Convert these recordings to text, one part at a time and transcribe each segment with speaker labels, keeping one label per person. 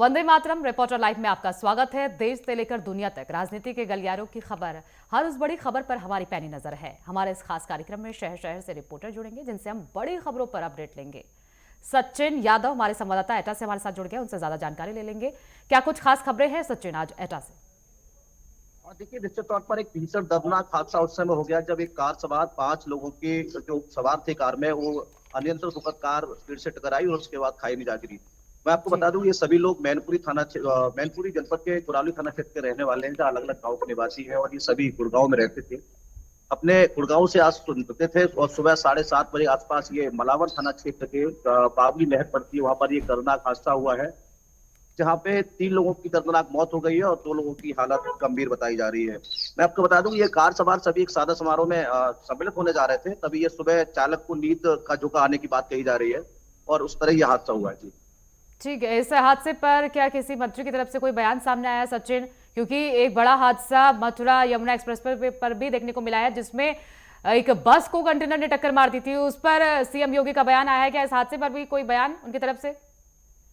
Speaker 1: Vande Mataram reporter live में आपका स्वागत है। देश से लेकर दुनिया तक राजनीति के गलियारों की खबर, हर उस बड़ी खबर पर हमारी पैनी नजर है। हमारे इस खास कार्यक्रम में शहर शहर से रिपोर्टर जुड़ेंगे जिनसे हम बड़ी खबरों पर अपडेट लेंगे। सचिन यादव हमारे संवाददाता एटा से हमारे साथ जुड़ गए, उनसे ज्यादा जानकारी ले लेंगे। क्या कुछ खास खबरें हैं सचिन आज एटा से?
Speaker 2: देखिए, निश्चित तौर पर एक भीषण दर्दनाक हादसा उस समय हो गया जब एक कार सवार 5 लोगों के जो सवार थे कार में, वो अनियंत्रित होकर कार पेड़ से टकराई और उसके बाद खाई में जा गिरी। मैं आपको बता दूं, ये सभी लोग मैनपुरी जनपद के कुराली थाना क्षेत्र के रहने वाले हैं, जहाँ अलग अलग गाँव के निवासी हैं और ये सभी गुड़गांव में रहते थे। अपने गुड़गांव से आज निकलते थे और सुबह 7:30 बजे आसपास ये मलावन थाना क्षेत्र के बावली नहर पड़ती है, वहां पर ये दर्दनाक हादसा हुआ है, जहाँ पे 3 लोगों की दर्दनाक मौत हो गई है और 2 लोगों की हालत गंभीर बताई जा रही है। मैं आपको बता दूं, ये कार सवार सभी एक सादा समारोह में सम्मिलित होने जा रहे थे, तभी ये सुबह चालक को नींद का झोंका आने की बात कही जा रही है और उस तरह यह हादसा हुआ है। जी
Speaker 1: ठीक है, इस हादसे पर क्या किसी मंत्री की तरफ से कोई बयान सामने आया सचिन? क्योंकि एक बड़ा हादसा मथुरा यमुना एक्सप्रेस पर भी देखने को मिला है, जिसमें एक बस को कंटेनर ने टक्कर मार दी थी। उस पर सीएम योगी का बयान आया है, क्या इस हादसे पर भी कोई बयान उनकी तरफ से?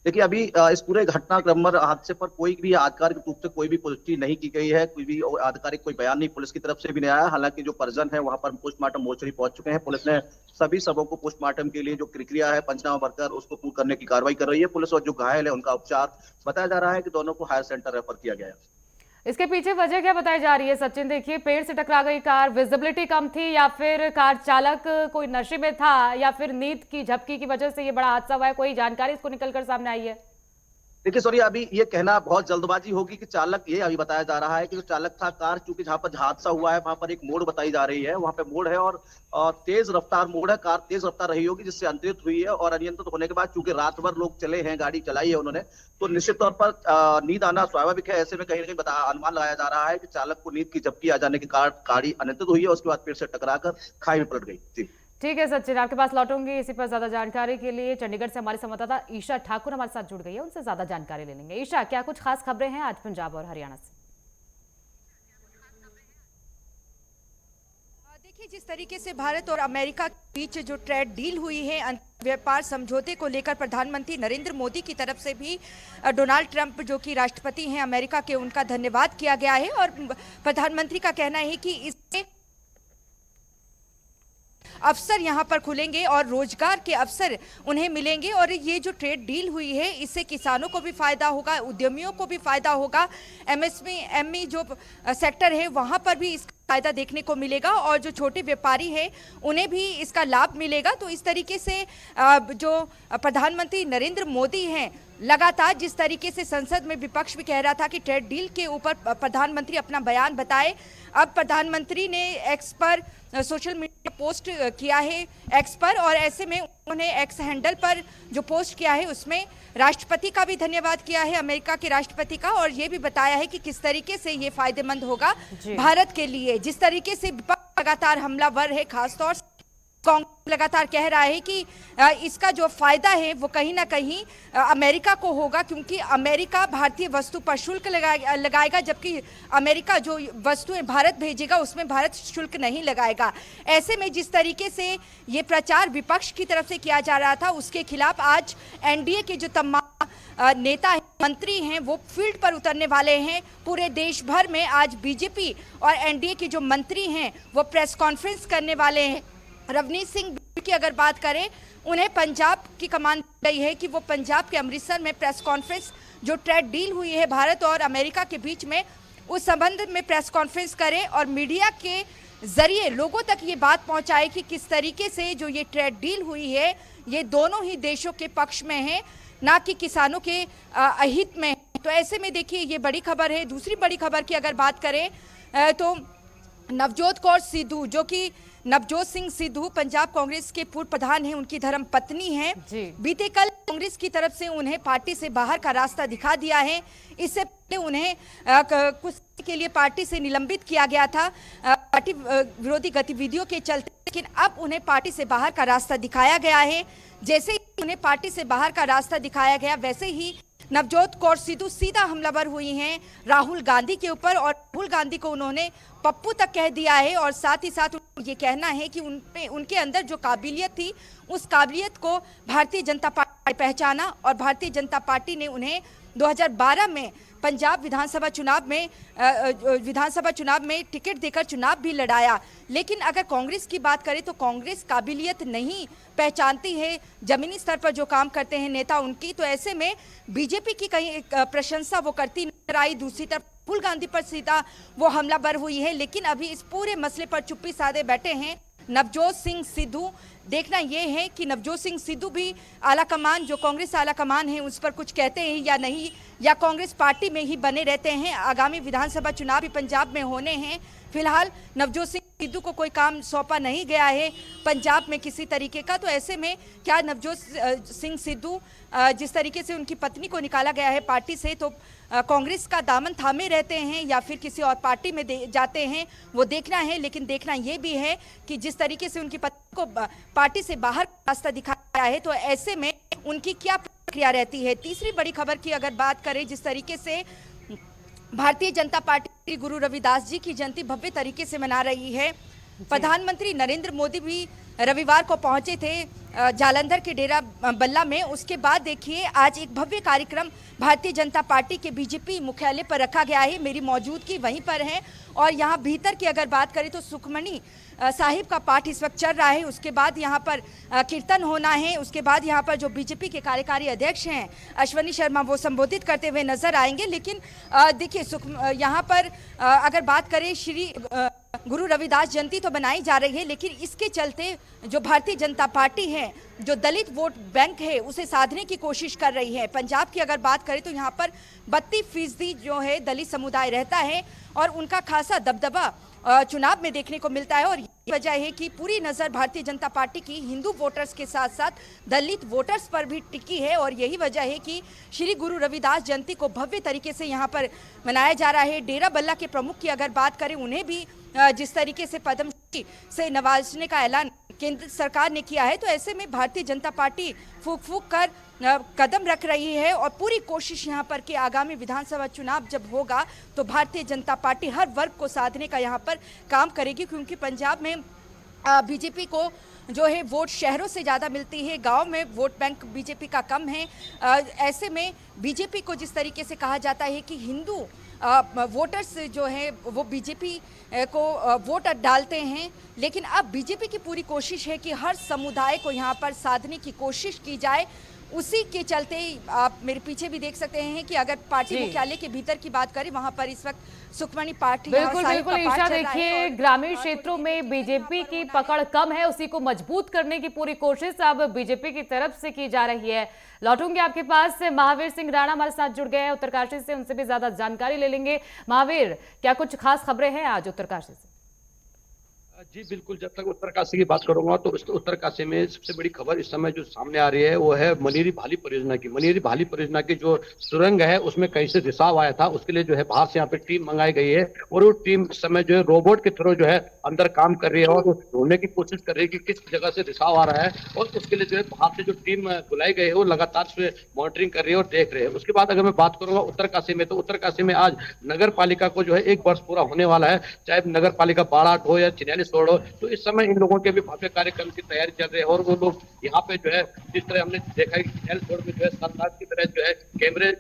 Speaker 2: देखिए, अभी इस पूरे घटनाक्रम पर हादसे पर कोई भी आधिकारिक रूप से कोई भी पुष्टि नहीं की गई है, कोई भी आधिकारिक कोई बयान नहीं पुलिस की तरफ से भी नहीं आया। हालांकि जो परिजन है वहां पर पोस्टमार्टम मोर्चरी पहुंच चुके हैं। पुलिस ने सभी शवों को पोस्टमार्टम के लिए जो प्रक्रिया है पंचनामा भरकर उसको पूर्ण करने की कार्रवाई कर रही है पुलिस, और जो घायल है उनका उपचार बताया जा रहा है कि दोनों को हायर सेंटर रेफर किया गया है।
Speaker 1: इसके पीछे वजह क्या बताई जा रही है सचिन? देखिए, पेड़ से टकरा गई कार, विजिबिलिटी कम थी, या फिर कार चालक कोई नशे में था, या फिर नींद की झपकी की वजह से ये बड़ा हादसा हुआ है? कोई जानकारी इसको निकलकर सामने आई है?
Speaker 2: देखिए सॉरी, अभी ये कहना बहुत जल्दबाजी होगी कि चालक, ये अभी बताया जा रहा है कि जो चालक था कार, चूंकि जहां पर हादसा हुआ है वहां पर एक मोड़ बताई जा रही है, वहां पे मोड़ है और तेज रफ्तार मोड़ है, कार तेज रफ्तार रही होगी जिससे अनियंत्रित हुई है, और अनियंत्रित होने के बाद चूंकि रात भर लोग चले हैं, गाड़ी चलाई है उन्होंने, तो निश्चित तौर पर नींद आना स्वाभाविक है। ऐसे में कहीं ना कहीं अनुमान लगाया जा रहा है कि चालक को नींद की झपकी आ जाने के कारण गाड़ी अनियंत्रित हुई है, उसके बाद पेड़ से टकराकर खाई में पलट गई। जी
Speaker 1: ठीक है सचिन, आपके पास लौटूंगी इसी पर ज्यादा जानकारी के लिए। चंडीगढ़ से हमारे संवाददाता ईशा ठाकुर हमारे साथ जुड़ गई है, उनसे ज्यादा जानकारी ले लेंगे। ईशा, क्या कुछ खास खबरें हैं आज पंजाब और हरियाणा से?
Speaker 3: देखिए, जिस तरीके से भारत और अमेरिका के बीच जो ट्रेड डील हुई है, व्यापार समझौते को लेकर प्रधानमंत्री नरेंद्र मोदी की तरफ से भी डोनाल्ड ट्रंप जो कि राष्ट्रपति हैं अमेरिका के, उनका धन्यवाद किया गया है। और प्रधानमंत्री का कहना है कि इससे अवसर यहाँ पर खुलेंगे और रोजगार के अवसर उन्हें मिलेंगे, और ये जो ट्रेड डील हुई है इससे किसानों को भी फायदा होगा, उद्यमियों को भी फायदा होगा, एमएसएमई जो सेक्टर है वहाँ पर भी इसका फायदा देखने को मिलेगा, और जो छोटे व्यापारी हैं उन्हें भी इसका लाभ मिलेगा। तो इस तरीके से जो प्रधानमंत्री नरेंद्र मोदी हैं, लगातार जिस तरीके से संसद में विपक्ष भी कह रहा था कि ट्रेड डील के ऊपर प्रधानमंत्री अपना बयान बताए, अब प्रधानमंत्री ने एक्स पर सोशल मीडिया पोस्ट किया है एक्स पर, और ऐसे में उन्होंने एक्स हैंडल पर जो पोस्ट किया है उसमें राष्ट्रपति का भी धन्यवाद किया है, अमेरिका के राष्ट्रपति का, और ये भी बताया है कि किस तरीके से ये फायदेमंद होगा भारत के लिए। जिस तरीके से विपक्ष लगातार हमलावर है, खासतौर से कांग्रेस लगातार कह रहा है कि इसका जो फायदा है वो कहीं ना कहीं अमेरिका को होगा, क्योंकि अमेरिका भारतीय वस्तु पर शुल्क लगाएगा, जबकि अमेरिका जो वस्तुएं भारत भेजेगा उसमें भारत शुल्क नहीं लगाएगा। ऐसे में जिस तरीके से ये प्रचार विपक्ष की तरफ से किया जा रहा था, उसके खिलाफ आज एनडीए के जो तमाम नेता हैं, मंत्री हैं, वो फील्ड पर उतरने वाले हैं। पूरे देश भर में आज बीजेपी और एनडीए के जो मंत्री हैं वो प्रेस कॉन्फ्रेंस करने वाले हैं। रवनीत सिंह की अगर बात करें, उन्हें पंजाब की कमान दी गई है कि वो पंजाब के अमृतसर में प्रेस कॉन्फ्रेंस, जो ट्रेड डील हुई है भारत और अमेरिका के बीच में, उस संबंध में प्रेस कॉन्फ्रेंस करें और मीडिया के जरिए लोगों तक ये बात पहुंचाए कि किस तरीके से जो ये ट्रेड डील हुई है ये दोनों ही देशों के पक्ष में है, ना कि किसानों के अहित में। तो ऐसे में देखिए, ये बड़ी खबर है। दूसरी बड़ी खबर की अगर बात करें तो नवजोत कौर सिद्धू, जो कि नवजोत सिंह सिद्धू पंजाब कांग्रेस के पूर्व प्रधान हैं, उनकी धर्म पत्नी हैं, बीते कल कांग्रेस की तरफ से उन्हें पार्टी से बाहर का रास्ता दिखा दिया है। इससे पहले उन्हें कुछ के लिए पार्टी से निलंबित किया गया था पार्टी विरोधी गतिविधियों के चलते, लेकिन अब उन्हें पार्टी से बाहर का रास्ता दिखाया गया है। जैसे ही उन्हें पार्टी से बाहर का रास्ता दिखाया गया, वैसे ही नवजोत कौर सिद्धू सीधा हमलावर हुई हैं राहुल गांधी के ऊपर, और राहुल गांधी को उन्होंने पप्पू तक कह दिया है, और साथ ही साथ ये कहना है कि उनके अंदर जो काबिलियत थी उस काबिलियत को भारतीय जनता पार्टी पहचाना, और भारतीय जनता पार्टी ने उन्हें 2012 में पंजाब विधानसभा चुनाव में टिकट देकर चुनाव भी लड़ाया। लेकिन अगर कांग्रेस की बात करें तो कांग्रेस काबिलियत नहीं पहचानती है, जमीनी स्तर पर जो काम करते हैं नेता उनकी, तो ऐसे में बीजेपी की कहीं प्रशंसा वो करती नजर आई। दूसरी तरफ राहुल गांधी पर सीधा वो हमलावर हुई है। लेकिन अभी इस पूरे मसले पर चुप्पी साधे बैठे हैं नवजोत सिंह सिद्धू। देखना यह है कि नवजोत सिंह सिद्धू भी आलाकमान, जो कांग्रेस आलाकमान है, उस पर कुछ कहते हैं या नहीं, या कांग्रेस पार्टी में ही बने रहते हैं। आगामी विधानसभा चुनाव भी पंजाब में होने हैं। फिलहाल नवजोत सिंह सिद्धू को कोई काम सौंपा नहीं गया है पंजाब में किसी तरीके का। तो ऐसे में क्या नवजोत सिंह सिद्धू, जिस तरीके से उनकी पत्नी को निकाला गया है पार्टी से, तो कांग्रेस का दामन थामे रहते हैं या फिर किसी और पार्टी में जाते हैं, वो देखना है। लेकिन देखना ये भी है कि जिस तरीके से उनकी पत्नी को पार्टी से बाहर रास्ता दिखाया है, तो ऐसे में उनकी क्या प्रक्रिया रहती है। तीसरी बड़ी खबर की अगर बात करें, जिस तरीके से भारतीय जनता पार्टी गुरु रविदास जी की जयंती भव्य तरीके से मना रही है। प्रधानमंत्री नरेंद्र मोदी भी रविवार को पहुंचे थे जालंधर के डेरा बल्ला में। उसके बाद देखिए आज एक भव्य कार्यक्रम भारतीय जनता पार्टी के बीजेपी मुख्यालय पर रखा गया है। मेरी मौजूदगी वहीं पर है और यहाँ भीतर की अगर बात करें तो सुखमणी साहिब का पाठ इस वक्त चल रहा है। उसके बाद यहाँ पर कीर्तन होना है। उसके बाद यहाँ पर जो बीजेपी के कार्यकारी अध्यक्ष हैं अश्वनी शर्मा, वो संबोधित करते हुए नजर आएंगे। लेकिन देखिए यहाँ पर अगर बात करें, श्री गुरु रविदास जयंती तो बनाई जा रही है, लेकिन इसके चलते जो भारतीय जनता पार्टी है, जो दलित वोट बैंक है, उसे साधने की कोशिश कर रही है। पंजाब की अगर बात करें तो यहाँ पर 32% जो है दलित समुदाय रहता है और उनका खासा दबदबा चुनाव में देखने को मिलता है। और यही वजह है कि पूरी नज़र भारतीय जनता पार्टी की हिंदू वोटर्स के साथ साथ दलित वोटर्स पर भी टिकी है। और यही वजह है कि श्री गुरु रविदास जयंती को भव्य तरीके से यहाँ पर मनाया जा रहा है। डेरा बल्ला के प्रमुख की अगर बात करें, उन्हें भी जिस तरीके से पद्मश्री से नवाजने का ऐलान केंद्र सरकार ने किया है, तो ऐसे में भारतीय जनता पार्टी फूंक फूंक कर कदम रख रही है और पूरी कोशिश यहाँ पर कि आगामी विधानसभा चुनाव जब होगा तो भारतीय जनता पार्टी हर वर्ग को साधने का यहाँ पर काम करेगी। क्योंकि पंजाब में बीजेपी को जो है वोट शहरों से ज़्यादा मिलती है, गांव में वोट बैंक बीजेपी का कम है। ऐसे में बीजेपी को जिस तरीके से कहा जाता है कि हिंदू वोटर्स जो है वो बीजेपी को वोट डालते हैं, लेकिन अब बीजेपी की पूरी कोशिश है कि हर समुदाय को यहाँ पर साधने की कोशिश की जाए। उसी के चलते आप मेरे पीछे भी देख सकते हैं कि अगर पार्टी मुख्यालय के भीतर की बात करें, वहां पर इस वक्त सुखमणी पाठ
Speaker 1: बिल्कुल ईशा, देखिए ग्रामीण क्षेत्रों में बीजेपी की पकड़ कम है, उसी को मजबूत करने की पूरी कोशिश अब बीजेपी की तरफ से की जा रही है। लौटूंगे आपके पास। महावीर सिंह राणा हमारे साथ जुड़ गए हैं उत्तरकाशी से, उनसे भी ज्यादा जानकारी ले लेंगे। महावीर, क्या कुछ खास खबरें हैं आज उत्तरकाशी से?
Speaker 4: जी बिल्कुल, जब तक उत्तरकाशी की बात करूंगा तो उत्तरकाशी में सबसे बड़ी खबर इस समय जो सामने आ रही है वो है मनीरी भाली परियोजना की। मनीरी भाली परियोजना की जो सुरंग है उसमें कहीं से रिसाव आया था, उसके लिए जो है बाहर से यहाँ पे टीम मंगाई गई है और वो टीम इस समय जो है रोबोट के थ्रू जो है अंदर काम कर रही है और ढूंढने की कोशिश कर रही है कि किस जगह से रिसाव आ रहा है। और उसके लिए जो है बाहर से जो टीम बुलाई गई है वो लगातार उसमें मॉनिटरिंग कर रही है और देख रहे हैं। उसके बाद अगर मैं बात करूंगा उत्तरकाशी में, तो उत्तरकाशी में आज नगर पालिका को जो है 1 वर्ष पूरा होने वाला है, चाहे नगर पालिका बाड़ाट हो या चिन्याली सोड़ हो। तो इस समय इन लोगों के भी भव्य कार्यक्रम की तैयारी चल रही है और वो लोग यहाँ पे जो है जिस तरह हमने देखा है कि चिन्याली सोड़ में जो है सरकार की तरह जो है कैमरे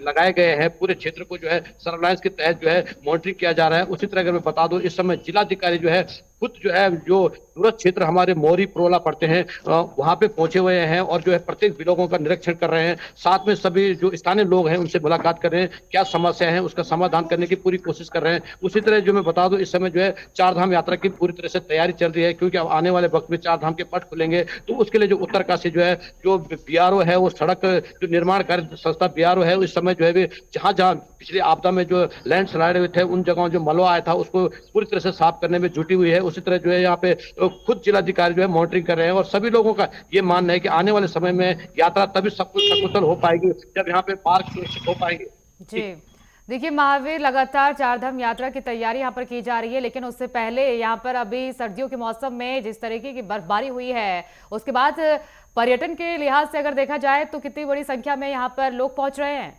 Speaker 4: लगाए गए हैं, पूरे क्षेत्र को जो है सर्वेलांस के तहत जो है मॉनिटरिंग किया जा रहा है। उसी तरह अगर मैं बता दूं, इस समय जिलाधिकारी जो है खुद जो है जो दूरस्थ क्षेत्र हमारे मोरी प्रोला पड़ते हैं वहां पे पहुंचे हुए हैं और जो है प्रत्येक विलोकों का निरीक्षण कर रहे हैं। साथ में सभी जो स्थानीय लोग हैं उनसे मुलाकात कर रहे हैं, क्या समस्या है उसका समाधान करने की पूरी कोशिश कर रहे हैं। उसी तरह जो मैं बता दूं, इस समय जो है 4 धाम यात्रा की पूरी तरह से तैयारी चल रही है, क्योंकि अब आने वाले वक्त में 4 धाम के पट खुलेंगे। तो उसके लिए जो उत्तरकाशी जो है जो बीआरओ है, वो सड़क जो निर्माण कार्य संस्था बीआरओ है, इस समय जो है जहां जहां पिछली आपदा में जो लैंड स्लाइड हुए थे उन जगहों जो मलबा आया था उसको पूरी तरह से साफ करने में जुटी हुई है। उसी तरह जो है यहाँ पे खुद जिलाधिकारी जो है मॉनिटरिंग कर रहे हैं और सभी लोगों का ये मानना है कि आने वाले समय में यात्रा तभी सब कुछ सकुशल हो पाएगी जब यहाँ पे पार्क सुरक्षित हो पाएंगे।
Speaker 1: जी देखिए महावीर, लगातार 4 धाम यात्रा की तैयारी यहाँ पर की जा रही है, लेकिन उससे पहले यहाँ पर अभी सर्दियों के मौसम में जिस तरीके की बर्फबारी हुई है, उसके बाद पर्यटन के लिहाज से अगर देखा जाए तो कितनी बड़ी संख्या में यहाँ पर लोग पहुंच रहे हैं?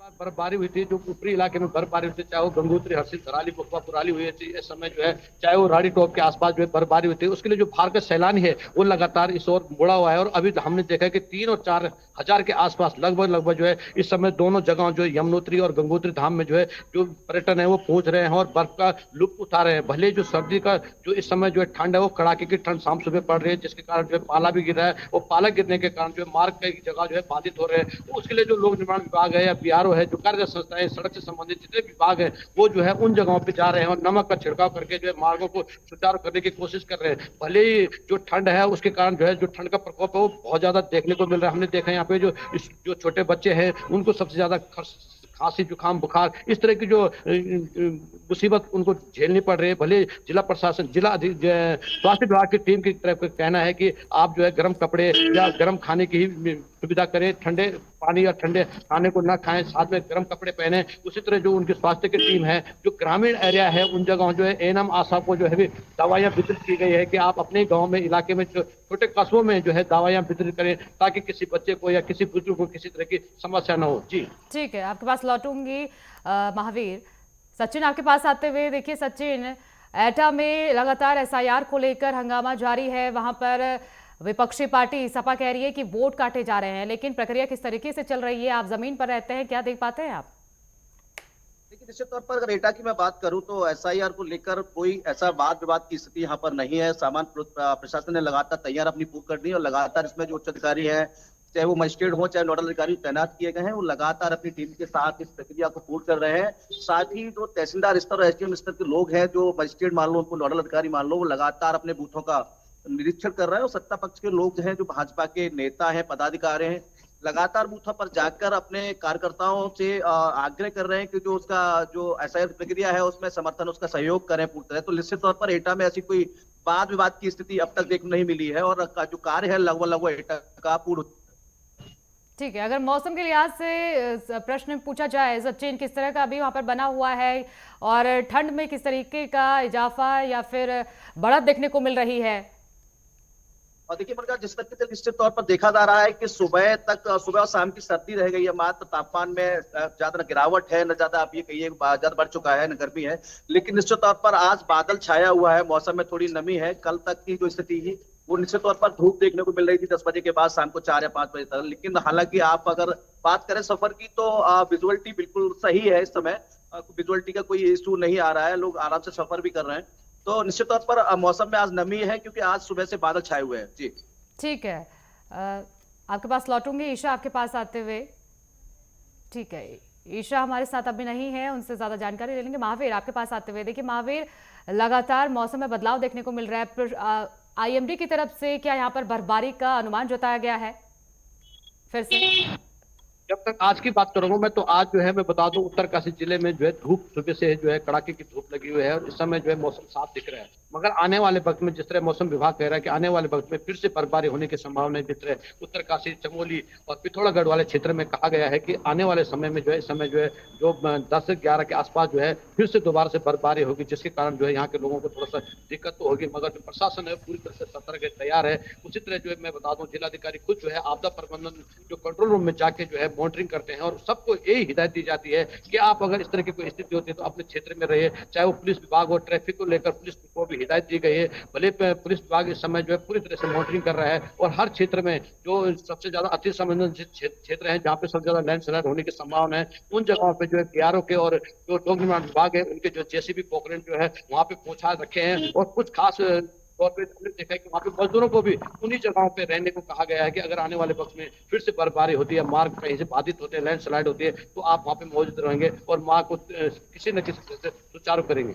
Speaker 4: आप बर्फबारी हुई थी, जो ऊपरी इलाके में बर्फबारी हुई थी, चाहे वो गंगोत्री, हर्षिल, धराली, कुपवा, कुराली हुई थी इस समय जो है, चाहे वो राड़ी टॉप के आसपास जो है बर्फबारी हुई थी, उसके लिए जो बाहर का सैलानी है वो लगातार इस ओर मुड़ा हुआ है। और अभी हमने देखा है कि 3 और 4 हजार के आसपास लगभग जो है इस समय दोनों जगहों जो यमुनोत्री और गंगोत्री धाम में जो है जो पर्यटन है वो पहुंच रहे हैं और बर्फ का लुत्फ उठा रहे हैं। भले जो सर्दी का जो इस समय जो है ठंड है वो कड़ाके की ठंड शाम सुबह पड़ रही है, जिसके कारण जो है पाला भी गिर रहा है और पाला गिरने के कारण जो है मार्ग कई जगह जो है बाधित हो रहे हैं। तो उसके लिए जो लोक निर्माण विभाग है या बीआरओ है, जो कार्य संस्थाएं, सड़क से संबंधित जितने विभाग है, वो जो है उन जगहों पे जा रहे हैं और नमक का छिड़काव करके जो है मार्गों को सुचारू करने की कोशिश कर रहे हैं। भले ही जो ठंड है उसके कारण जो है जो ठंड का प्रकोप है वो बहुत ज्यादा देखने को मिल रहा है। हमने देखा है यहाँ पे जो छोटे बच्चे हैं उनको सबसे ज्यादा खांसी, जुकाम, बुखार, इस तरह की जो मुसीबत उनको झेलनी पड़ रही है। भले जिला प्रशासन, स्वास्थ्य विभाग की टीम की तरफ का कहना है कि आप जो है गर्म कपड़े या गर्म खाने की ही सुविधा करें, ठंडे पानी या ठंडे खाने को ना खाएं, साथ में गर्म कपड़े पहने। उसी तरह जो उनकी स्वास्थ्य की टीम है, जो ग्रामीण एरिया है उन जगहों जो है एएनएम आशा को जो है दवाइयां वितरित की गई है कि आप अपने गांव में, इलाके में, छोटे कस्बों में जो है दवाइयां वितरित करें ताकि किसी बच्चे को या किसी बुजुर्ग को किसी तरह की समस्या न हो। जी
Speaker 1: ठीक है, आपके पास लौटूंगी महावीर। सचिन आपके पास आते हुए, देखिए सचिन, एटा में लगातार एसआईआर को लेकर हंगामा जारी है। वहां पर विपक्षी पार्टी सपा कह रही है कि वोट काटे जा रहे हैं, लेकिन प्रक्रिया किस तरीके से चल रही है? आप जमीन पर रहते हैं, क्या देख पाते हैं आप?
Speaker 2: देखिए, निश्चित तौर पर अगर एटा की मैं बात करूं तो एसआईआर को लेकर कोई ऐसा वाद विवाद की स्थिति यहाँ पर नहीं है। सामान्य प्रशासन ने लगातार तैयार अपनी पूरी कर दी और लगातार इसमें जो उच्च अधिकारी है, चाहे वो मजिस्ट्रेट हो चाहे नोडल अधिकारी तैनात किए गए हैं, वो लगातार अपनी टीम के साथ इस प्रक्रिया को पूर्ण कर रहे हैं। साथ ही जो तहसीलदार स्तर और एसडीएम स्तर के लोग हैं, जो मजिस्ट्रेट मान लो, उनको नोडल अधिकारी मान लो, वो लगातार अपने बूथों का निरीक्षण कर रहे हैं। और सत्ता पक्ष के लोग हैं, जो भाजपा के नेता हैं, पदाधिकारी हैं, लगातार बूथों पर जाकर अपने कार्यकर्ताओं से आग्रह कर रहे हैं कि जो उसका जो एसआईआर प्रक्रिया है उसमें समर्थन, उसका सहयोग करें पूरी तरह। तो निश्चित तौर पर एटा में ऐसी कोई वाद विवाद की स्थिति अब तक देखने नहीं मिली है और जो कार्य है लगभग एटा का पूर्ण।
Speaker 1: ठीक है, अगर मौसम के लिहाज से प्रश्न पूछा जाए सचिन, किस तरह का अभी वहां पर बना हुआ है और ठंड में किस तरीके का इजाफा या फिर बढ़त देखने को मिल रही है?
Speaker 2: और देखिए मगर जिस तरीके से निश्चित तौर पर देखा जा रहा है कि सुबह और शाम की सर्दी रह गई है, मात्र तापमान में ज्यादा न गिरावट है, न ज्यादा आप ये कहिए ज्यादा बढ़ चुका है, न गर्मी है। लेकिन निश्चित तौर पर आज बादल छाया हुआ है, मौसम में थोड़ी नमी है। कल तक की जो स्थिति थी वो निश्चित तौर पर धूप देखने को मिल रही थी 10 बजे के बाद शाम को 4 या 5 बजे तक। लेकिन हालांकि आप अगर बात करें सफर की तो विजुअलिटी बिल्कुल सही है। इस समय विजुअलिटी का कोई इशू नहीं आ रहा है, लोग आराम से सफर भी कर रहे हैं। तो निश्चित तौर पर मौसम में आज नमी है क्योंकि आज सुबह से बादल छाए हुए हैं। जी
Speaker 1: ठीक है, आपके पास लौटूंगी। ईशा आपके पास आते हुए, ठीक है, ईशा हमारे साथ अभी नहीं है, उनसे ज्यादा जानकारी ले लेंगे। महावीर आपके पास आते हुए, देखिए महावीर, लगातार मौसम में बदलाव देखने को मिल रहा है। आईएमडी की तरफ से क्या यहाँ पर बर्फबारी का अनुमान जताया गया है फिर से?
Speaker 4: जब तक आज की बात करूंगा मैं, तो आज जो है मैं बता दूं उत्तरकाशी जिले में जो है धूप सुबह से जो है कड़ाके की धूप लगी हुई है और इस समय जो है मौसम साफ दिख रहा है। मगर आने वाले वक्त में जिस तरह मौसम विभाग कह रहा है कि आने वाले वक्त में फिर से बर्फबारी होने की संभावना है, जिस तरह उत्तरकाशी, चमोली और पिथौरागढ़ वाले क्षेत्र में कहा गया है कि आने वाले समय में जो है इस समय जो है जो 10 से 11 के आसपास जो है फिर से दोबारा से बर्फबारी होगी, जिसके कारण जो है यहाँ के लोगों को थोड़ा सा दिक्कत तो होगी। मगर जो प्रशासन है पूरी तरह से सतर्क है, तैयार है। उसी तरह जो है मैं बता दूं जिलाधिकारी खुद जो है आपदा प्रबंधन जो कंट्रोल रूम में जाके जो है मॉनिटरिंग करते हैं और सबको यही हिदायत दी जाती है कि आप अगर इस तरह की कोई स्थिति होती है तो अपने क्षेत्र में रहिए। चाहे वो पुलिस विभाग हो, ट्रैफिक को लेकर पुलिस को भी हिदायत दी गई है। भले पुलिस विभाग इस समय जो है पूरी तरह से मॉनिटरिंग कर रहा है और हर क्षेत्र में जो सबसे ज्यादा अति संवेदनशील क्षेत्र है, जहाँ पे सबसे ज्यादा लैंडस्लाइड होने की संभावना है, उन जगहों पे जो है बीआरओ के और जो लोक निर्माण विभाग है उनके जो जेसीबी पोखरण जो है वहाँ पे पहुंचा रखे हैं। और कुछ खास तौर पे हमने देखा है कि वहाँ पे मजदूरों को भी उन्हीं जगहों पे रहने को कहा गया है कि अगर आने वाले वक्त में फिर से बर्फबारी होती है, मार्ग कहीं से बाधित होते हैं, लैंडस्लाइड होती है, तो आप वहाँ पे मौजूद रहेंगे और मार्ग को किसी न किसी तरह से सुचारू करेंगे।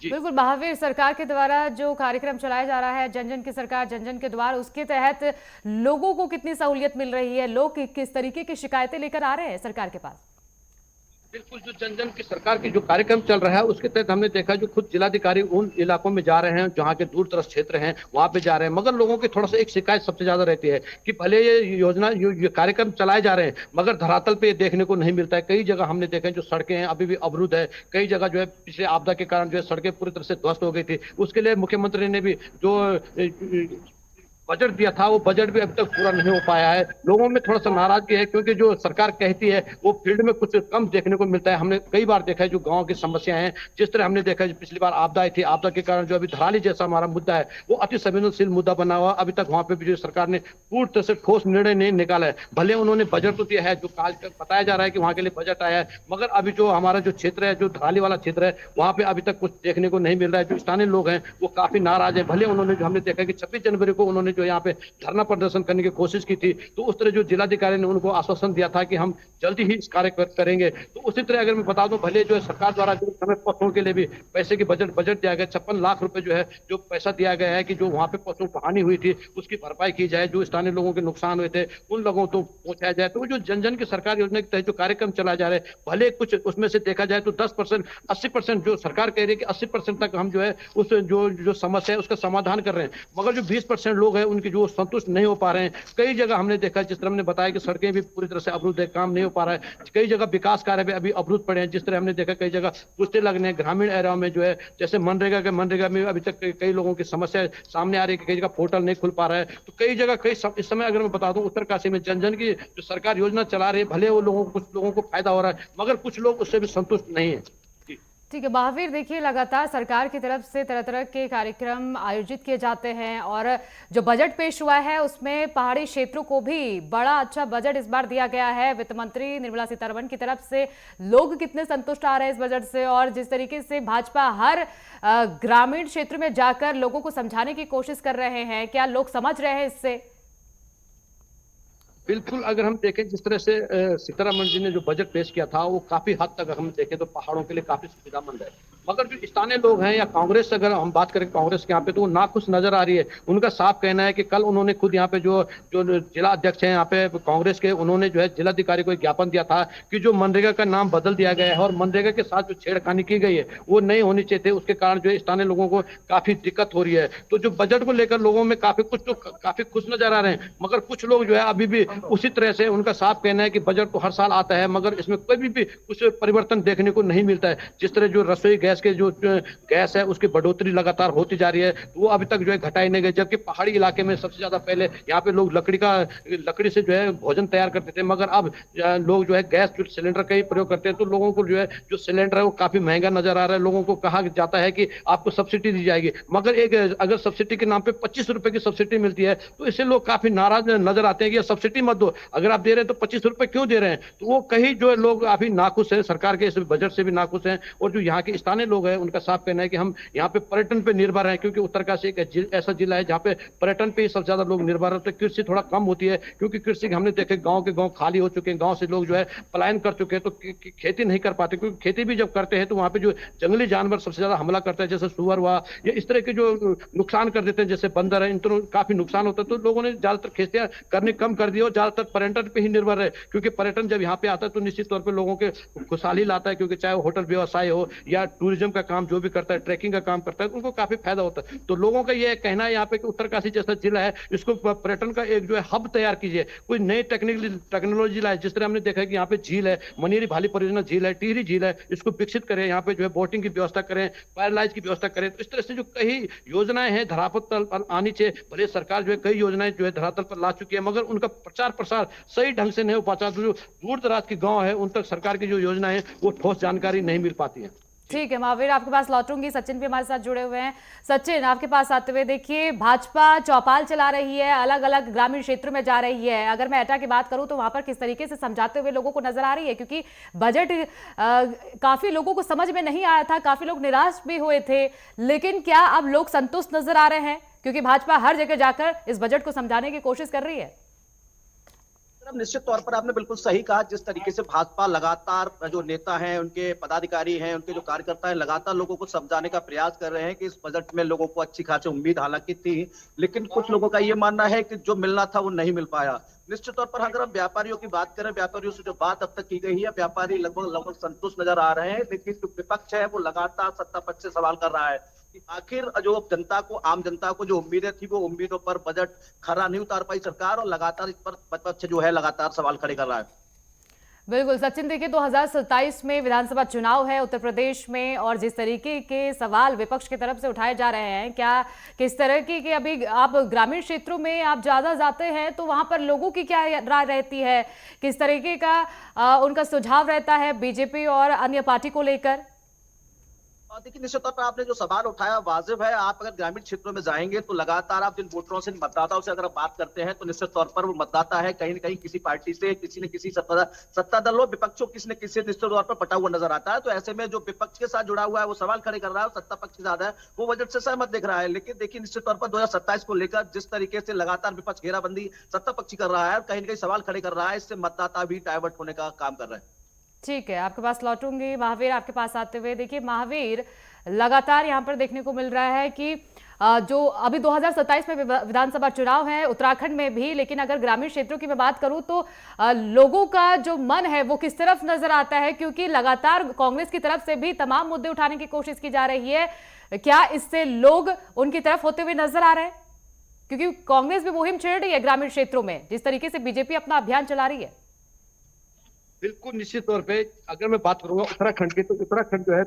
Speaker 1: बिल्कुल महावीर, सरकार के द्वारा जो कार्यक्रम चलाया जा रहा है, जन जन की सरकार जन जन के द्वार, उसके तहत लोगों को कितनी सहूलियत मिल रही है? लोग किस तरीके की शिकायतें लेकर आ रहे हैं सरकार के पास?
Speaker 4: बिल्कुल, जो जन जन की सरकार की जो कार्यक्रम चल रहा है उसके तहत हमने देखा जो खुद जिलाधिकारी उन इलाकों में जा रहे हैं जहाँ के दूर दराज क्षेत्र हैं, वहाँ पे जा रहे हैं। मगर लोगों की थोड़ा सा एक शिकायत सबसे ज्यादा रहती है कि भले ये योजना ये कार्यक्रम चलाए जा रहे हैं मगर धरातल पे ये देखने को नहीं मिलता है। कई जगह हमने देखा है जो सड़कें हैं अभी भी अवरुद्ध है। कई जगह जो है पिछले आपदा के कारण जो है सड़कें पूरी तरह से ध्वस्त हो गई थी। उसके लिए मुख्यमंत्री ने भी जो बजट दिया था वो बजट भी अभी तक पूरा नहीं हो पाया है। लोगों में थोड़ा सा नाराजगी है क्योंकि जो सरकार कहती है वो फील्ड में कुछ कम देखने को मिलता है। हमने कई बार देखा है जो गांव की समस्या है, जिस तरह हमने देखा है पिछली बार आपदा आई थी, आपदा के कारण जो अभी धराली जैसा हमारा मुद्दा है वो अति संवेदनशील मुद्दा बना हुआ, अभी तक वहां पे भी जो सरकार ने पूर्ण तरह से ठोस निर्णय नहीं निकाला है। भले उन्होंने बजट तो दिया है, जो काल बताया जा रहा है कि वहां के लिए बजट आया है, मगर अभी जो हमारा जो क्षेत्र है, जो धराली वाला क्षेत्र है, वहां पे अभी तक कुछ देखने को नहीं मिल रहा है। जो स्थानीय लोग हैं वो काफी नाराज है। भले उन्होंने जो हमने देखा कि 26 जनवरी को उन्होंने जो यहाँ पे धरना प्रदर्शन करने की कोशिश की थी, तो उस तरह जो जिलाधिकारी ने उनको आश्वासन दिया था कि हम जल्दी ही इस कार्य करेंगे। तो उसी तरह अगर मैं बता दूं, भले जो है सरकार द्वारा जो समय पशुओं के लिए भी पैसे की बजट दिया गया, 56 लाख रुपए जो है जो पैसा दिया गया है कि जो वहां पे पशुओं को हानि हुई थी उसकी भरपाई की जाए, जो स्थानीय लोगों के नुकसान हुए थे उन लोगों को पहुंचाया जाए। तो जो जन जन की सरकार योजना के तहत जो कार्यक्रम चलाए जा रहे हैं, भले कुछ उसमें से देखा जाए तो 10%, 80% जो सरकार कह रही है कि 80% तक हम जो है उस जो समस्या है उसका समाधान कर रहे हैं, मगर जो 20% लोग हैं उनकी जो संतुष्ट नहीं हो पा रहे हैं। कई जगह हमने देखा, जिस तरह हमने बताया कि सड़कें भी पूरी तरह से अवरुद्ध है, काम नहीं हो पा रहा है। कई जगह विकास कार्य भी अभी अवरुद्ध पड़े हैं, जिस तरह हमने देखा कई जगह पुष्टे लगने हैं ग्रामीण एरिया में, जो है जैसे मनरेगा में अभी तक कई लोगों की समस्या सामने आ रही है कि कई जगह पोर्टल नहीं खुल पा रहा है। तो कई जगह इस समय अगर मैं बता दूं उत्तरकाशी में जन जन की जो सरकार योजना चला रही है, भले वो लोगों कुछ लोगों को फायदा हो रहा है, मगर कुछ लोग उससे भी संतुष्ट नहीं है।
Speaker 1: ठीक है महावीर, देखिए लगातार सरकार की तरफ से तरह तरह के कार्यक्रम आयोजित किए जाते हैं और जो बजट पेश हुआ है उसमें पहाड़ी क्षेत्रों को भी बड़ा अच्छा बजट इस बार दिया गया है। वित्त मंत्री निर्मला सीतारमण की तरफ से लोग कितने संतुष्ट आ रहे हैं इस बजट से, और जिस तरीके से भाजपा हर ग्रामीण क्षेत्र में जाकर लोगों को समझाने की कोशिश कर रहे हैं, क्या लोग समझ रहे हैं इससे?
Speaker 4: बिल्कुल, अगर हम देखें जिस तरह से सीतारमण जी ने जो बजट पेश किया था वो काफी हद तक हम देखें तो पहाड़ों के लिए काफी सुविधामंद है, मगर जो स्थानीय लोग हैं या कांग्रेस, अगर हम बात करें कांग्रेस के यहाँ पे, तो वो नाखुश नजर आ रही है। उनका साफ कहना है कि कल उन्होंने खुद यहाँ पे जो जिला अध्यक्ष हैं यहाँ पे कांग्रेस के, उन्होंने जो है जिलाधिकारी को एक ज्ञापन दिया था कि जो मनरेगा का नाम बदल दिया गया है और मनरेगा के साथ जो छेड़खानी की गई है वो नहीं होनी चाहिए थे, उसके कारण जो है स्थानीय लोगों को काफी दिक्कत हो रही है। तो जो बजट को लेकर लोगों में काफी कुछ तो काफी खुश नजर आ रहे हैं, मगर कुछ लोग जो है अभी भी उसी तरह से, उनका साफ कहना है कि बजट तो हर साल आता है मगर इसमें कभी भी कुछ परिवर्तन देखने को नहीं मिलता है। जिस तरह जो रसोई गैस के जो गैस है उसकी बढ़ोतरी लगातार होती जा रही है, तो वो अभी तक जो है घटाई नहीं गई, जबकि पहाड़ी इलाके में सबसे ज्यादा पहले यहाँ पे लोग लकड़ी से जो है भोजन तैयार करते थे, मगर अब लोग जो है गैस सिलेंडर का ही प्रयोग करते हैं। तो लोगों को जो है जो सिलेंडर है वो काफी महंगा नजर आ रहा है। लोगों को कहा जाता है कि आपको सब्सिडी दी जाएगी, मगर अगर सब्सिडी के नाम पे 25 रुपए की सब्सिडी मिलती है तो इससे लोग काफी नाराज नजर आते हैं कि सब्सिडी मत दो, अगर आप दे रहे हैं तो 25 रुपए क्यों दे रहे हैं। तो वो कहीं जो है लोग अभी नाखुश है, सरकार के इस बजट से भी नाखुश हैं। और जो यहाँ के स्थानीय लोग हैं उनका साफ कहना है कि हम यहाँ पे पर्यटन पे निर्भर हैं, क्योंकि उत्तरकाशी एक ऐसा जिला है जहाँ पे पर्यटन पे ही सबसे ज्यादा लोग निर्भर होते हैं। कृषि थोड़ा कम होती है, क्योंकि कृषि हमने देखे गाँव के गाँव खाली हो चुके हैं, गाँव से लोग जो है पलायन कर चुके हैं, तो खेती नहीं कर पाते, क्योंकि खेती भी जब करते हैं तो वहाँ पे जो जंगली जानवर सबसे ज्यादा हमला करता है, जैसे सुअर हुआ या इस तरह के जो नुकसान कर देते हैं, जैसे बंदर है, इन तरह काफी नुकसान होता है। तो लोगों ने ज्यादातर खेतियां करनी कम कर दी और ज्यादातर पर्यटन पे ही निर्भर है, क्योंकि पर्यटन जब यहाँ पे आता है तो निश्चित तौर पे लोगों के खुशहाली लाता है, क्योंकि चाहे वो होटल व्यवसाय हो या टूरिज्म का काम जो भी करता है, ट्रैकिंग का काम करता है, उनको काफी फायदा होता है। तो लोगों का यह कहना है यहाँ पे कि उत्तरकाशी जैसा जिला है, इसको पर्यटन का एक जो है हब तैयार कीजिए, कोई नई टेक्नोलॉजी लाए। जिस तरह हमने देखा है कि यहाँ पे झील है, मनीरी भाली परियोजना झील है, टिहरी झील है, इसको विकसित करें, यहाँ पे जो है बोटिंग की व्यवस्था करें, पैरालाइज की व्यवस्था करें। तो इस तरह से जो कई योजनाएं हैं धरातल पर आनी चाहिए। भले सरकार जो है कई योजनाएं जो है धरातल पर ला चुकी है, मगर उनका प्रचार प्रसार सही ढंग से नहीं हो पाता। तो जो दूर दराज के गांव है उन तक सरकार की जो योजनाएं हैं वो ठोस जानकारी नहीं मिल पाती है।
Speaker 1: ठीक है महावीर, आपके पास लौटूंगी। सचिन भी हमारे साथ जुड़े हुए हैं। सचिन, आपके पास आते हुए, देखिए भाजपा चौपाल चला रही है, अलग अलग ग्रामीण क्षेत्र में जा रही है। अगर मैं एटा की बात करूं तो वहां पर किस तरीके से समझाते हुए लोगों को नजर आ रही है, क्योंकि बजट काफी लोगों को समझ में नहीं आया था, काफी लोग निराश भी हुए थे, लेकिन क्या अब लोग संतुष्ट नजर आ रहे हैं, क्योंकि भाजपा हर जगह जाकर इस बजट को समझाने की कोशिश कर रही है?
Speaker 2: निश्चित तौर पर आपने बिल्कुल सही कहा। जिस तरीके से भाजपा लगातार जो नेता हैं, उनके पदाधिकारी हैं, उनके जो कार्यकर्ता हैं, लगातार लोगों को समझाने का प्रयास कर रहे हैं कि इस बजट में लोगों को अच्छी खासी उम्मीद हालांकि थी, लेकिन कुछ लोगों का ये मानना है कि जो मिलना था वो नहीं मिल पाया। निश्चित तौर पर अगर हम व्यापारियों की बात करें, व्यापारियों से जो बात अब तक की गई है, व्यापारी लगभग संतुष्ट नजर आ रहे हैं, लेकिन जो विपक्ष है वो लगातार सत्ता पक्ष से सवाल कर रहा है कि आखिर जो जनता को, आम जनता को जो उम्मीदें थी वो उम्मीदों पर बजट खरा नहीं उतार पाई सरकार, और लगातार इस पर विपक्ष जो है लगातार सवाल खड़े कर रहा है।
Speaker 1: बिल्कुल सचिन, देखिए 2027 में विधानसभा चुनाव है उत्तर प्रदेश में, और जिस तरीके के सवाल विपक्ष की तरफ से उठाए जा रहे हैं, क्या किस तरह की अभी आप ग्रामीण क्षेत्रों में आप ज्यादा जाते हैं तो वहां पर लोगों की क्या राय रहती है, किस तरीके का उनका सुझाव रहता है बीजेपी और अन्य पार्टी को लेकर?
Speaker 2: देखिए, निश्चित तौर पर आपने जो सवाल उठाया वाजिब है। आप अगर ग्रामीण क्षेत्रों में जाएंगे तो लगातार आप जिन वोटरों से, मतदाताओं से अगर आप बात करते हैं तो निश्चित तौर पर वो मतदाता है कहीं न कहीं किसी पार्टी से, किसी न किसी सत्ता दल हो, विपक्ष हो, किसी न किसी निश्चित तौर पर पटा हुआ नजर आता है। तो ऐसे में जो विपक्ष के साथ जुड़ा हुआ है वो सवाल खड़े कर रहा है, और सत्ता पक्ष ज्यादा है वो बजट से सहमत दिख रहा है। लेकिन देखिए, निश्चित तौर पर 2027 को लेकर जिस तरीके से लगातार विपक्ष घेराबंदी सत्ता पक्षी कर रहा है, कहीं न कहीं सवाल खड़े कर रहा है, इससे मतदाता भी डाइवर्ट होने का काम कर रहे हैं।
Speaker 1: ठीक है, आपके पास लौटूंगी। महावीर, आपके पास आते हुए, देखिए महावीर, लगातार यहाँ पर देखने को मिल रहा है कि जो अभी 2027 में विधानसभा चुनाव है उत्तराखंड में भी, लेकिन अगर ग्रामीण क्षेत्रों की मैं बात करूं तो लोगों का जो मन है वो किस तरफ नजर आता है, क्योंकि लगातार कांग्रेस की तरफ से भी तमाम मुद्दे उठाने की कोशिश की जा रही है। क्या इससे लोग उनकी तरफ होते हुए नजर आ रहे हैं? क्योंकि कांग्रेस भी मुहिम छेड़ रही है ग्रामीण क्षेत्रों में, जिस तरीके से बीजेपी अपना अभियान चला रही है।
Speaker 4: बिल्कुल निश्चित तौर पे अगर मैं बात करूंगा उत्तराखंड की, तो उत्तराखंड जो है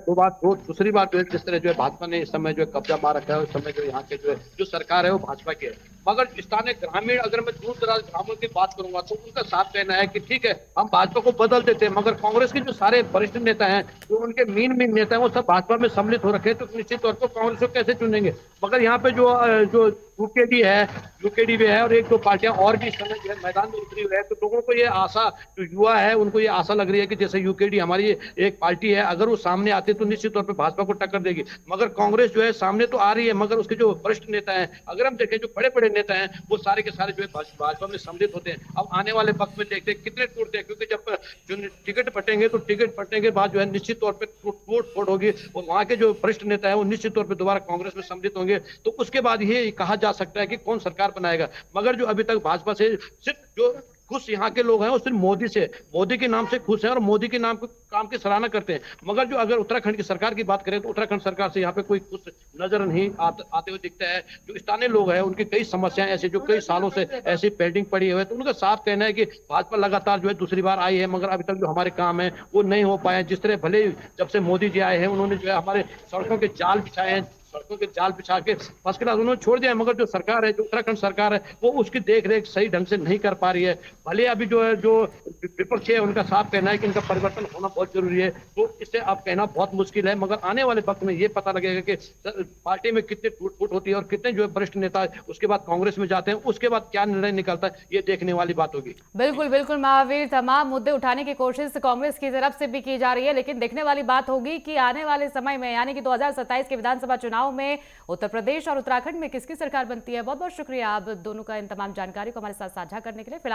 Speaker 4: दूसरी बात जो है, जिस तरह जो है भाजपा ने इस समय जो है कब्जा मार रखा है, उस समय जो यहाँ के जो है जो सरकार है वो भाजपा की है। मगर स्थानीय ग्रामीण, अगर मैं दूर दराज ग्रामीण की बात करूंगा तो उनका साफ कहना है कि ठीक है, हम भाजपा को बदल देते हैं, मगर कांग्रेस के जो सारे वरिष्ठ नेता हैं, जो उनके मेन नेता हैं, वो सब भाजपा में सम्मिलित हो रखे हैं, तो निश्चित तौर पर कांग्रेस को कैसे चुनेंगे। मगर यहाँ पे जो यूकेडी भी है और एक दो पार्टियां और भी इस समय जो है मैदान में उतरी हुई है, तो लोगों को ये आशा, जो युवा है उनको ये आशा लग रही है कि जैसे यूकेडी हमारी एक पार्टी है, अगर वो सामने आती है तो निश्चित तौर पे भाजपा को टक्कर देगी। मगर कांग्रेस जो है सामने तो आ रही है, मगर उसके जो वरिष्ठ नेता हैं, अगर हम देखें जो बड़े बड़े नेता हैं, वो सारे के सारे जो है भाजपा में सम्मिलित होते हैं। अब आने वाले वक्त में देखते हैं कितने टूटते हैं, क्योंकि जब जो टिकट बटेंगे तो टिकट बटने के बाद जो है निश्चित तौर पर टूट फोड़ होगी, और वहां के जो वरिष्ठ नेता है वो निश्चित तौर पर दोबारा कांग्रेस में सम्मिलित होंगे। तो उसके बाद ये कहा जा सकता है कि कौन सरकार बनाएगा। मगर जो अभी तक भाजपा से सिर्फ जो खुश यहाँ के लोग हैं वो सिर्फ मोदी के नाम से खुश हैं और मोदी के नाम काम की सराहना करते हैं। मगर जो अगर उत्तराखंड की सरकार की बात करें तो उत्तराखंड सरकार से यहाँ पे कोई खुश नजर नहीं आते हुए दिखता है। जो स्थानीय लोग हैं उनकी कई समस्याएं ऐसी जो कई सालों से ऐसी पेंडिंग पड़ी हुई है, तो उनका साफ कहना है कि भाजपा लगातार जो है दूसरी बार आई है, मगर अभी तक जो हमारे काम है वो नहीं हो पाए। जिस तरह भले जब से मोदी जी आए हैं उन्होंने जो है हमारे सड़कों के जाल बिछाए हैं, सड़कों के जाल बिछा के फर्स्ट क्लास उन्होंने छोड़ दिया है, मगर जो सरकार है, जो उत्तराखंड सरकार है, वो उसकी देख रेख सही ढंग से नहीं कर पा रही है। भले अभी जो है जो विपक्ष है उनका साफ कहना है कि इनका परिवर्तन होना बहुत जरूरी है, तो इससे आप कहना बहुत मुश्किल है। मगर आने वाले वक्त में ये पता लगेगा कि पार्टी में कितनी टूट फूट होती है और कितने जो है वरिष्ठ नेता उसके बाद कांग्रेस में जाते हैं, उसके बाद क्या निर्णय निकलता है, ये देखने वाली बात होगी।
Speaker 1: बिल्कुल बिल्कुल महावीर, तमाम मुद्दे उठाने की कोशिश कांग्रेस की तरफ से भी की जा रही है, लेकिन देखने वाली बात होगी कि आने वाले समय में, यानी कि 2027 के विधानसभा चुनाव में उत्तर प्रदेश और उत्तराखंड में किसकी सरकार बनती है। बहुत बहुत शुक्रिया आप दोनों का इन तमाम जानकारी को हमारे साथ साझा करने के लिए। फिलहाल